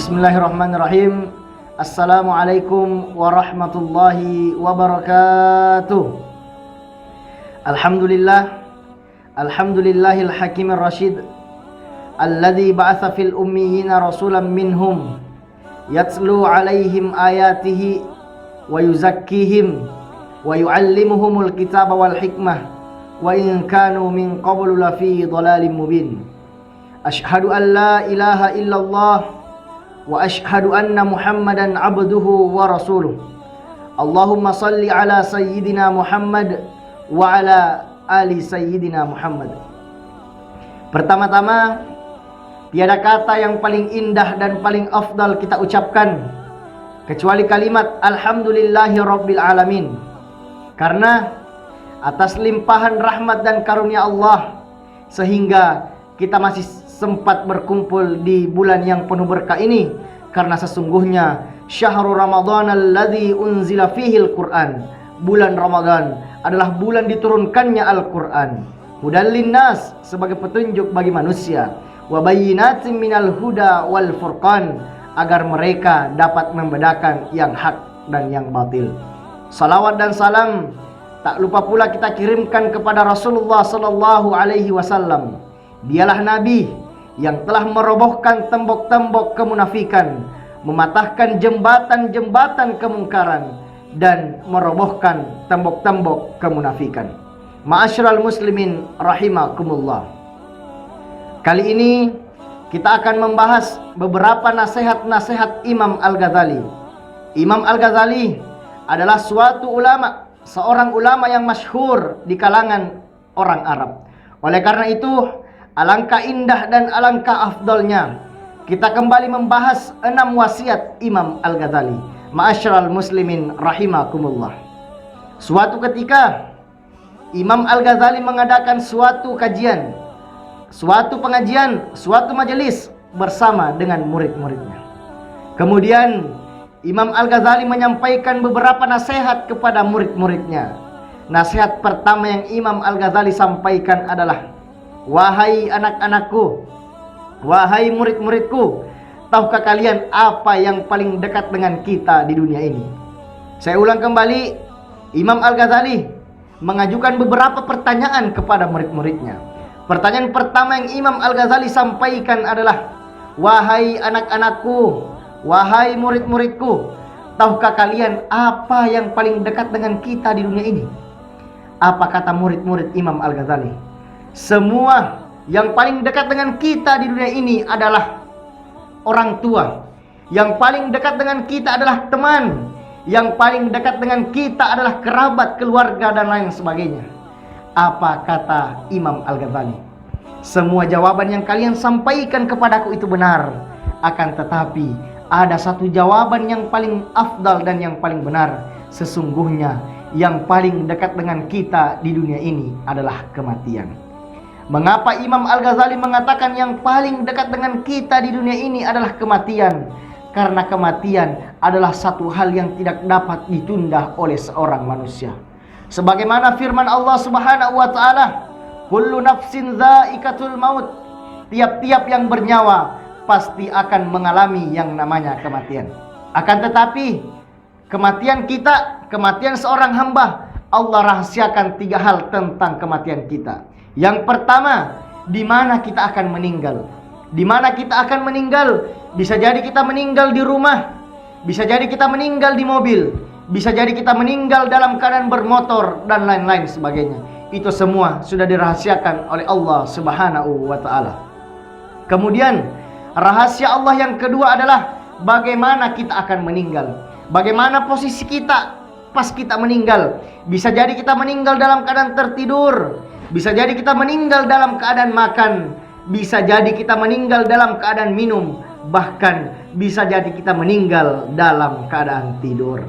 Bismillahirrahmanirrahim. Assalamualaikum warahmatullahi wabarakatuh. Alhamdulillahil hakimir rasyid alladzi ba'atsa fil ummiyina rasulan minhum yatlu 'alaihim ayatihi wa yuzakkihim wa yu'allimuhumul kitaba wal hikmah wa in kanu min qablu lafi dhalalin mubin. Asyhadu an la ilaha illallah wa asyhadu anna Muhammadan abduhu wa rasuluh. Allahumma salli ala sayyidina Muhammad wa ala ali sayyidina Muhammad. Pertama-tama, tiada kata yang paling indah dan paling afdal kita ucapkan kecuali kalimat alhamdulillahi rabbil alamin. Karena atas limpahan rahmat dan karunia Allah sehingga kita masih sempat berkumpul di bulan yang penuh berkah ini, karena sesungguhnya syahrul Ramadan alladzi unzila fihil Qur'an, bulan Ramadan adalah bulan diturunkannya Al-Qur'an, hudal linnas, sebagai petunjuk bagi manusia, wa bayyinatin minal huda wal furqan, agar mereka dapat membedakan yang hak dan yang batil. Salawat dan salam tak lupa pula kita kirimkan kepada Rasulullah sallallahu alaihi wasallam. Dialah nabi yang telah merobohkan tembok-tembok kemunafikan, mematahkan jembatan-jembatan kemungkaran, dan merobohkan tembok-tembok kemunafikan. Ma'asyiral muslimin rahimakumullah. Kali ini kita akan membahas beberapa nasihat-nasihat Imam Al-Ghazali. Imam Al-Ghazali adalah suatu ulama, seorang ulama yang masyhur di kalangan orang Arab. Oleh karena itu, alangkah indah dan alangkah afdalnya kita kembali membahas 6 wasiat Imam Al-Ghazali. Ma'asyiral muslimin rahimakumullah. Suatu ketika Imam Al-Ghazali mengadakan suatu kajian, suatu pengajian, suatu majelis bersama dengan murid-muridnya. Kemudian Imam Al-Ghazali menyampaikan beberapa nasihat kepada murid-muridnya. Nasihat pertama yang Imam Al-Ghazali sampaikan adalah, wahai anak-anakku, wahai murid-muridku, tahukah kalian apa yang paling dekat dengan kita di dunia ini? Saya ulang kembali, Imam Al-Ghazali mengajukan beberapa pertanyaan kepada murid-muridnya. Pertanyaan pertama yang Imam Al-Ghazali sampaikan adalah, wahai anak-anakku, wahai murid-muridku, tahukah kalian apa yang paling dekat dengan kita di dunia ini? Apa kata murid-murid Imam Al-Ghazali? Semua yang paling dekat dengan kita di dunia ini adalah orang tua. Yang paling dekat dengan kita adalah teman. Yang paling dekat dengan kita adalah kerabat, keluarga, dan lain sebagainya. Apa kata Imam Al-Ghazali? Semua jawaban yang kalian sampaikan kepadaku itu benar. Akan tetapi ada satu jawaban yang paling afdal dan yang paling benar. Sesungguhnya yang paling dekat dengan kita di dunia ini adalah kematian. Mengapa Imam Al-Ghazali mengatakan yang paling dekat dengan kita di dunia ini adalah kematian? Karena kematian adalah satu hal yang tidak dapat ditunda oleh seorang manusia. Sebagaimana firman Allah Subhanahu wa taala, kullu nafsin dha'iqatul maut. Tiap-tiap yang bernyawa pasti akan mengalami yang namanya kematian. Akan tetapi kematian kita, kematian seorang hamba, Allah rahasiakan 3 hal tentang kematian kita. Yang pertama, di mana kita akan meninggal? Di mana kita akan meninggal? Bisa jadi kita meninggal di rumah, bisa jadi kita meninggal di mobil, bisa jadi kita meninggal dalam keadaan bermotor, dan lain-lain sebagainya. Itu semua sudah dirahasiakan oleh Allah Subhanahu wa ta'ala. Kemudian rahasia Allah yang kedua adalah bagaimana kita akan meninggal. Bagaimana posisi kita pas kita meninggal. Bisa jadi kita meninggal dalam keadaan tertidur, bisa jadi kita meninggal dalam keadaan makan, bisa jadi kita meninggal dalam keadaan minum, bahkan bisa jadi kita meninggal dalam keadaan tidur.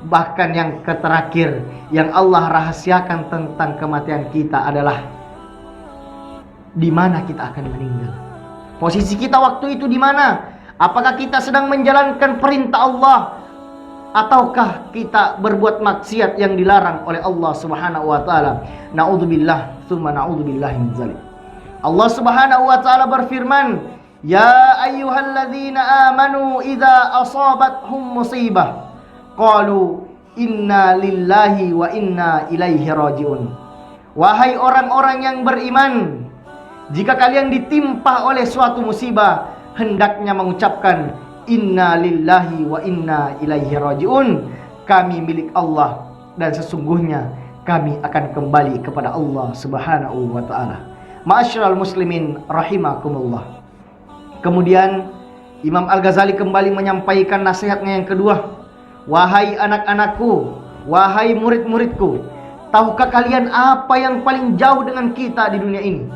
Bahkan yang terakhir yang Allah rahasiakan tentang kematian kita adalah di mana kita akan meninggal. Posisi kita waktu itu di mana? Apakah kita sedang menjalankan perintah Allah, ataukah kita berbuat maksiat yang dilarang oleh Allah Subhanahu wa taala? Na'udzubillah, tsumma na'udzubillahi min dzalik. Allah Subhanahu wa taala berfirman, Ya ayyuhalladzina amanu idza asabathum musibah qalu inna lillahi wa inna ilaihi rajiun. Wahai orang-orang yang beriman, jika kalian ditimpa oleh suatu musibah, hendaknya mengucapkan inna lillahi wa inna ilaihi rajiun. Kami milik Allah dan sesungguhnya kami akan kembali kepada Allah Subhanahu wa taala. Ma'asyiral muslimin rahimakumullah. Kemudian Imam Al-Ghazali kembali menyampaikan nasihatnya yang kedua. Wahai anak-anakku, wahai murid-muridku, tahukah kalian apa yang paling jauh dengan kita di dunia ini?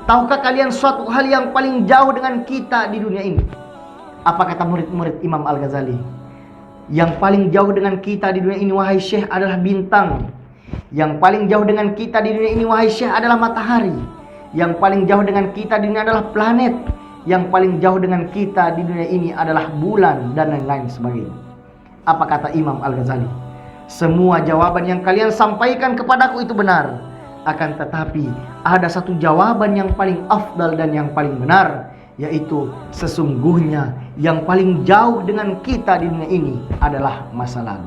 Tahukah kalian suatu hal yang paling jauh dengan kita di dunia ini? Apa kata murid-murid Imam Al-Ghazali? Yang paling jauh dengan kita di dunia ini, wahai Syekh, adalah bintang. Yang paling jauh dengan kita di dunia ini, wahai Syekh, adalah matahari. Yang paling jauh dengan kita di dunia adalah planet. Yang paling jauh dengan kita di dunia ini adalah bulan dan lain-lain sebagainya. Apa kata Imam Al-Ghazali? Semua jawaban yang kalian sampaikan kepadaku itu benar. Akan tetapi ada satu jawaban yang paling afdal dan yang paling benar, yaitu sesungguhnya yang paling jauh dengan kita di dunia ini adalah masa lalu.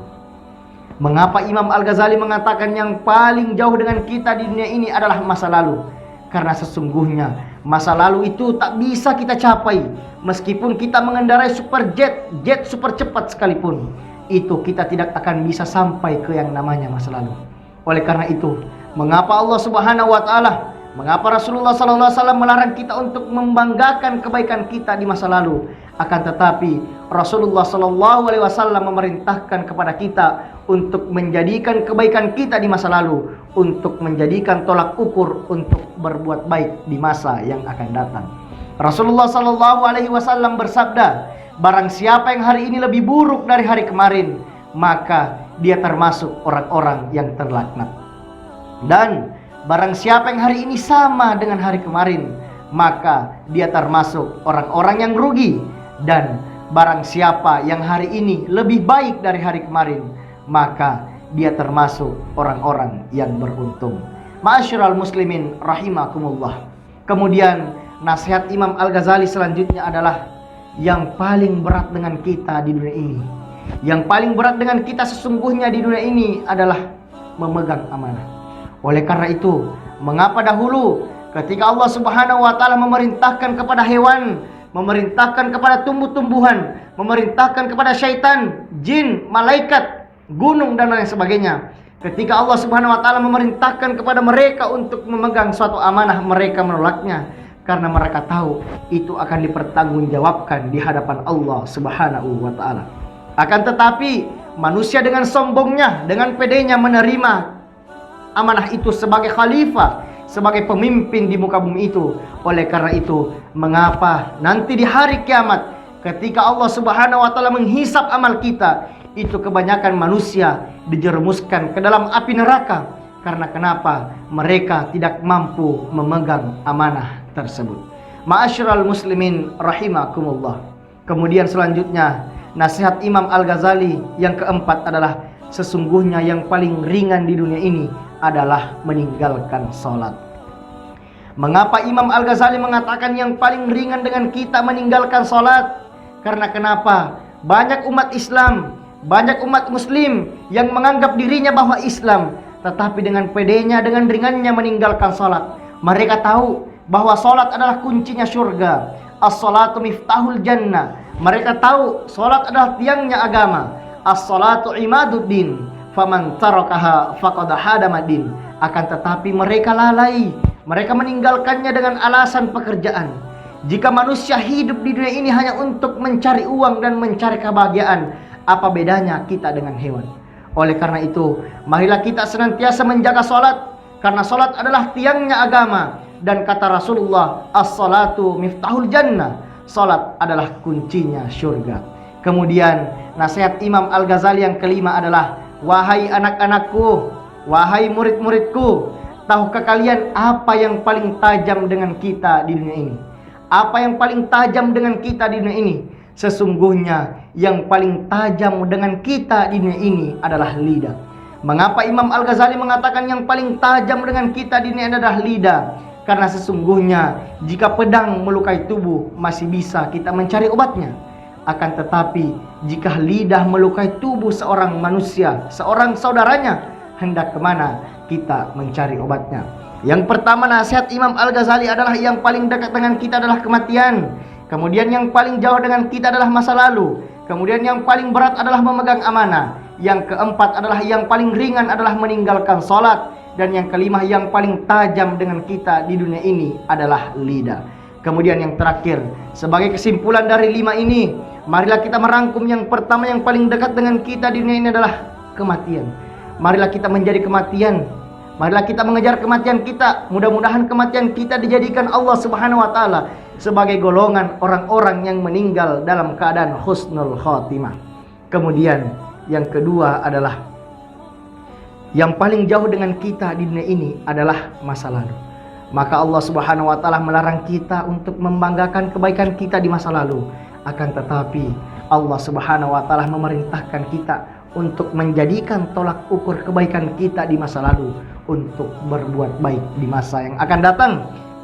Mengapa Imam Al-Ghazali mengatakan yang paling jauh dengan kita di dunia ini adalah masa lalu? Karena sesungguhnya masa lalu itu tak bisa kita capai. Meskipun kita mengendarai jet super cepat sekalipun, itu kita tidak akan bisa sampai ke yang namanya masa lalu. Oleh karena itu, mengapa Allah Subhanahu wa taala, mengapa Rasulullah sallallahu alaihi wasallam melarang kita untuk membanggakan kebaikan kita di masa lalu? Akan tetapi Rasulullah sallallahu alaihi wasallam memerintahkan kepada kita untuk menjadikan kebaikan kita di masa lalu, untuk menjadikan tolak ukur untuk berbuat baik di masa yang akan datang. Rasulullah sallallahu alaihi wasallam bersabda, barang siapa yang hari ini lebih buruk dari hari kemarin, maka dia termasuk orang-orang yang terlaknat. Dan barang siapa yang hari ini sama dengan hari kemarin, maka dia termasuk orang-orang yang rugi. Dan barang siapa yang hari ini lebih baik dari hari kemarin, maka dia termasuk orang-orang yang beruntung. Ma'asyiral muslimin rahimakumullah. Kemudian nasihat Imam Al-Ghazali selanjutnya adalah yang paling berat dengan kita di dunia ini, yang paling berat dengan kita sesungguhnya di dunia ini adalah memegang amanah. Oleh karena itu, mengapa dahulu ketika Allah Subhanahu wa taala memerintahkan kepada hewan, memerintahkan kepada tumbuh-tumbuhan, memerintahkan kepada syaitan, jin, malaikat, gunung dan lain sebagainya, ketika Allah Subhanahu wa taala memerintahkan kepada mereka untuk memegang suatu amanah, mereka menolaknya karena mereka tahu itu akan dipertanggungjawabkan di hadapan Allah Subhanahu wa taala. Akan tetapi manusia dengan sombongnya, dengan pedenya menerima amanah itu sebagai khalifah, sebagai pemimpin di muka bumi itu. Oleh karena itu, mengapa nanti di hari kiamat ketika Allah Subhanahu wa taala menghisap amal kita, itu kebanyakan manusia dijerumuskan ke dalam api neraka? Karena kenapa? Mereka tidak mampu memegang amanah tersebut. Ma'asyiral muslimin rahimakumullah. Kemudian selanjutnya nasihat Imam Al-Ghazali yang keempat adalah sesungguhnya yang paling ringan di dunia ini adalah meninggalkan sholat. Mengapa Imam Al-Ghazali mengatakan yang paling ringan dengan kita meninggalkan sholat? Karena kenapa? Banyak umat Islam, banyak umat muslim yang menganggap dirinya bahwa Islam, tetapi dengan pedenya, dengan ringannya meninggalkan sholat. Mereka tahu bahwa sholat adalah kuncinya surga. As-sholatu miftahul jannah. Mereka tahu sholat adalah tiangnya agama. As-sholatu imaduddin, faman tarakaha faqad hadamadin. Akan tetapi mereka lalai, mereka meninggalkannya dengan alasan pekerjaan. Jika manusia hidup di dunia ini hanya untuk mencari uang dan mencari kebahagiaan, apa bedanya kita dengan hewan? Oleh karena itu, marilah kita senantiasa menjaga sholat, karena sholat adalah tiangnya agama. Dan kata Rasulullah, as-sholatu miftahul jannah, sholat adalah kuncinya surga. Kemudian nasihat Imam Al-Ghazali yang kelima adalah, wahai anak-anakku, wahai murid-muridku, tahukah kalian apa yang paling tajam dengan kita di dunia ini? Apa yang paling tajam dengan kita di dunia ini? Sesungguhnya yang paling tajam dengan kita di dunia ini adalah lidah. Mengapa Imam Al-Ghazali mengatakan yang paling tajam dengan kita di dunia ini adalah lidah? Karena sesungguhnya jika pedang melukai tubuh masih bisa kita mencari obatnya. Akan tetapi jika lidah melukai tubuh seorang manusia, seorang saudaranya, hendak kemana kita mencari obatnya? Yang pertama, nasihat Imam Al-Ghazali adalah yang paling dekat dengan kita adalah kematian. Kemudian yang paling jauh dengan kita adalah masa lalu. Kemudian yang paling berat adalah memegang amanah. Yang keempat adalah yang paling ringan adalah meninggalkan sholat. Dan yang kelima yang paling tajam dengan kita di dunia ini adalah lidah. Kemudian yang terakhir, sebagai kesimpulan dari 5 ini, marilah kita merangkum yang pertama yang paling dekat dengan kita di dunia ini adalah kematian. Marilah kita menjadi kematian. Marilah kita mengejar kematian kita. Mudah-mudahan kematian kita dijadikan Allah Subhanahu wa taala sebagai golongan orang-orang yang meninggal dalam keadaan husnul khotimah. Kemudian yang kedua adalah yang paling jauh dengan kita di dunia ini adalah masa lalu. Maka Allah Subhanahu wa taala melarang kita untuk membanggakan kebaikan kita di masa lalu. Akan tetapi Allah Subhanahu wa taala memerintahkan kita untuk menjadikan tolak ukur kebaikan kita di masa lalu untuk berbuat baik di masa yang akan datang.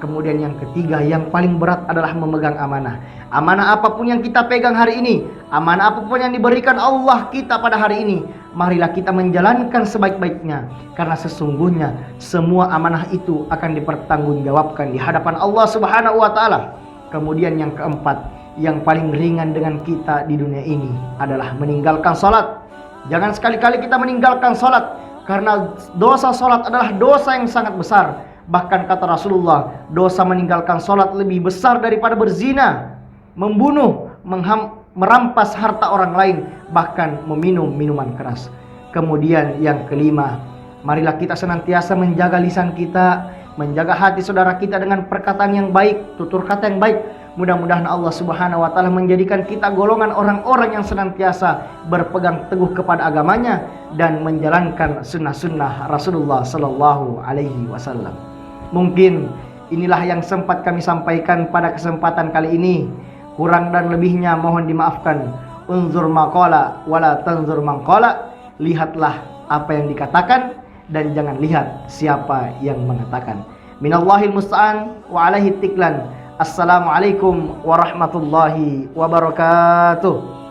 Kemudian yang ketiga yang paling berat adalah memegang amanah. Amanah apapun yang kita pegang hari ini, amanah apapun yang diberikan Allah kita pada hari ini, marilah kita menjalankan sebaik-baiknya. Karena sesungguhnya semua amanah itu akan dipertanggungjawabkan di hadapan Allah Subhanahu wa taala. Kemudian yang keempat, yang paling ringan dengan kita di dunia ini adalah meninggalkan sholat. Jangan sekali-kali kita meninggalkan sholat, karena dosa sholat adalah dosa yang sangat besar. Bahkan kata Rasulullah, dosa meninggalkan sholat lebih besar daripada berzina, membunuh, merampas harta orang lain, bahkan meminum minuman keras. Kemudian yang kelima, marilah kita senantiasa menjaga lisan kita, menjaga hati saudara kita dengan perkataan yang baik, tutur kata yang baik. Mudah-mudahan Allah Subhanahu wa taala menjadikan kita golongan orang-orang yang senantiasa berpegang teguh kepada agamanya dan menjalankan sunnah-sunnah Rasulullah sallallahu alaihi wasallam. Mungkin inilah yang sempat kami sampaikan pada kesempatan kali ini. Kurang dan lebihnya mohon dimaafkan. Unzur maqala wala tanzur maqala. Lihatlah apa yang dikatakan dan jangan lihat siapa yang mengatakan. Minallahil musta'an wa alaihi tiklan. Assalamualaikum warahmatullahi wabarakatuh.